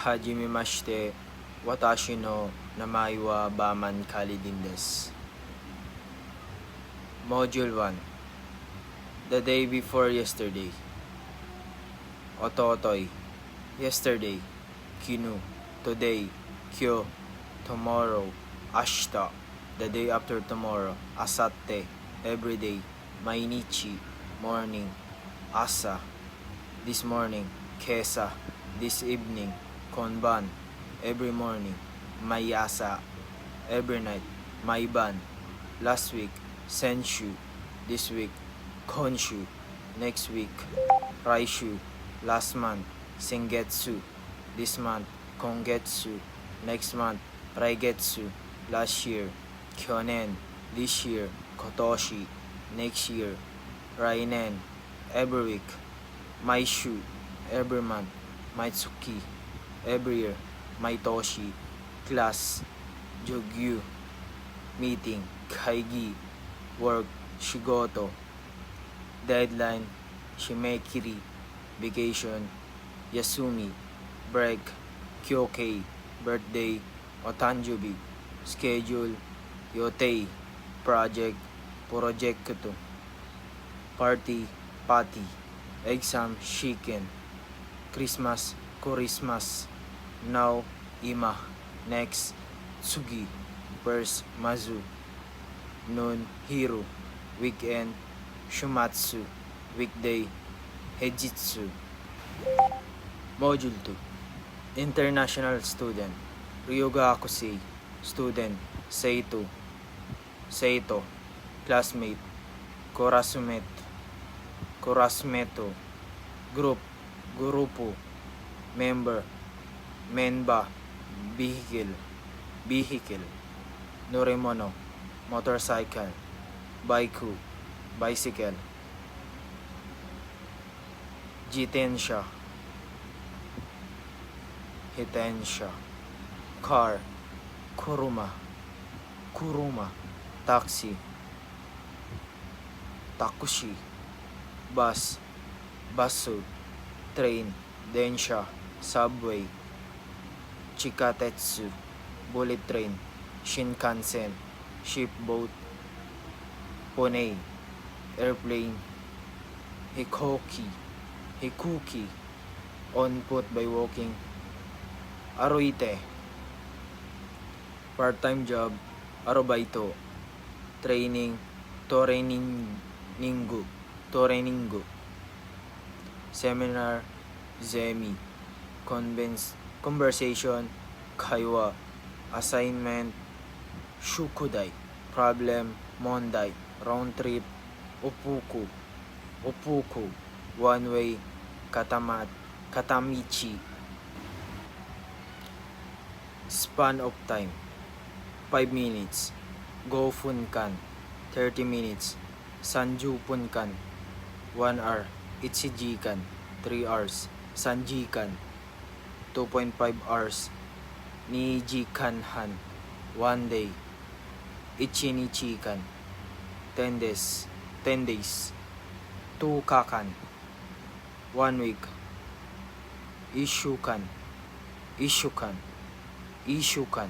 Hajimemashite watashi no namai wa Baman Khalidin desu. Module 1. The day before yesterday. Ototoi, yesterday. Kinu, today. Kyo, tomorrow. Ashita, the day after tomorrow. Asatte, every day. Mainichi, morning. Asa, this morning. Kesa, this evening. Konban, every morning. Mayasa, every night. Maiban, last week. Senshu, this week. Konshu, next week. Raishu, last month. Sengetsu, this month. Kongetsu, next month. Raigetsu, last year. Kyonen, this year. Kotoshi, next year. Rainen, every week. Maishu, every month. Maitsuki, every year. Maitoshi, class. Jogyu, meeting. Kaigi, work. Shigoto, deadline. Shimekiri, vacation. Yasumi, break. Kyokei, birthday. Otanjubi, schedule. Yotei, project. Projecto, party. Party, exam. Shiken, Christmas. Christmas, now. Ima, next. Tsugi, first. Mazu, noon. Hiro, weekend. Shumatsu, weekday. Heijitsu. Module 2. International student. Ryoga Akusei, student. Seito, Seito, classmate. Korasumate, Korasmeto, group. Grupo, member. Menba, vehicle. Vehicle. Noremono, motorcycle. Baiku, bicycle. Jitensha, hitensha. Car, kuruma. Kuruma, taxi. Takushi, bus. Basu, train. Densha, subway. Chikatetsu, bullet train. Shinkansen, shipboat. Ponei, airplane. Hikoki, hikuki, on foot by walking. Aroite, part-time job. Arobaito, training. Toreningu, toreningu. Seminar. Zemi, conversation. Kaiwa, assignment. Shukudai, problem. Mondai, round trip. Upuku, upuku, one way. Katamichi, span of time. 5 minutes. Go Funkan, 30 minutes. Sanju Punkan, 1 hour. Ichijikan, 3 hours. Sanjikan, 2.5 hours. Nijikanhan, 1 day. Ichinichikan, 10 days. 10 days. 2 kakan, 1 week. Ishukan, ishukan, ishukan,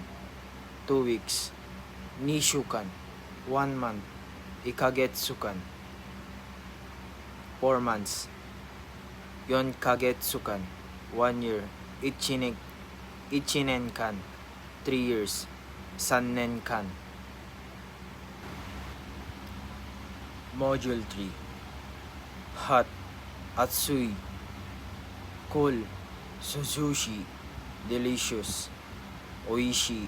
2 weeks. Nishukan, 1 month. Ikagetsukan, 4 months. Yonkagetsukan, 1 year. Ichinenkan, 3 years. Sannenkan. Module 3. Hot, atsui. Cool, suzushi. Delicious, oishi.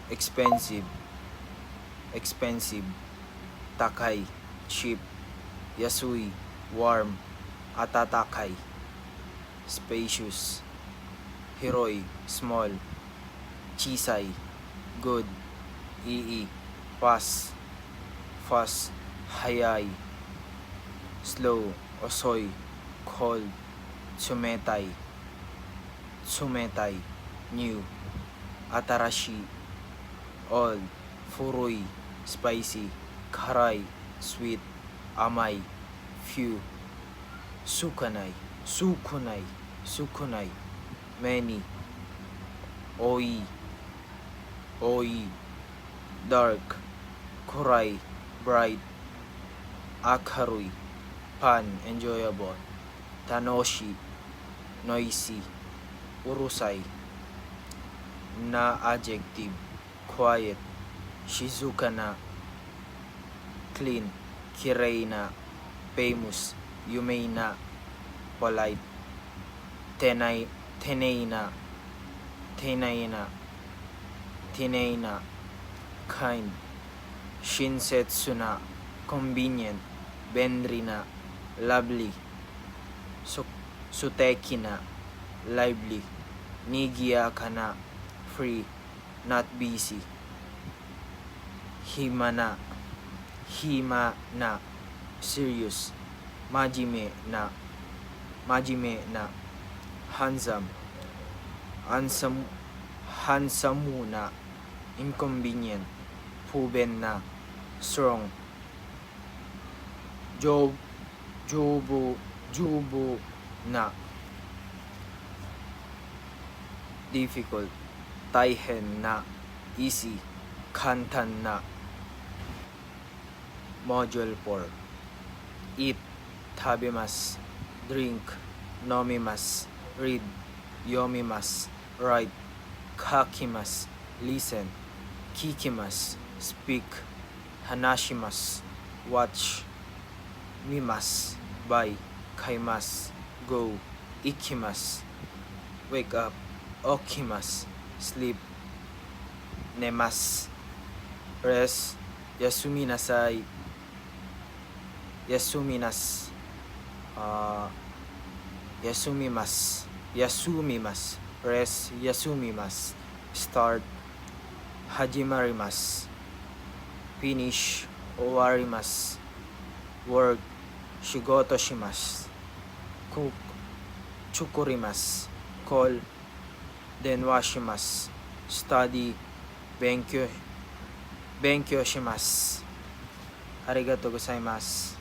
Expensive, expensive. Takai, cheap. Yasui, warm. Atatakai, spacious. Hiroi, small. Chisai, good. Ii, fast. Fast, hayai. Slow, osoy. Cold, tsumetai. Tsumetai, new. Atarashi, old. Furui, spicy. Karai, sweet. Amai, few. Sukanai, sukunai, sukunai, many, oi, dark, kurai, bright, akarui, fun, enjoyable, tanoshi, noisy, urusai, na adjective, quiet, shizuka na, clean, kirei na, famous, yumei na, polite, tenei na, kind, shinsetsu na, convenient, benri na, lovely, suteki na, lively, nigiyaka na, free, not busy, hima na, serious, majime na, handsome na, inconvenient, fuben na, strong, jubu na, difficult, taihen na, easy, kantan na. Module 4. Eat, tabimasu, drink, nomimasu, read, yomimasu, write, kakimasu, listen, kikimasu, speak, hanashimasu, watch, mimasu, buy, kaimasu, go, ikimasu, wake up, okimasu, sleep, nemasu, rest, yasuminasai, yasumimasu, rest, yasumimasu, start, hajimarimasu, finish, owarimasu, work, shigoto shimasu, cook, chukurimasu, call, denwashimasu, study, benkyo shimasu. Arigatou gozaimasu.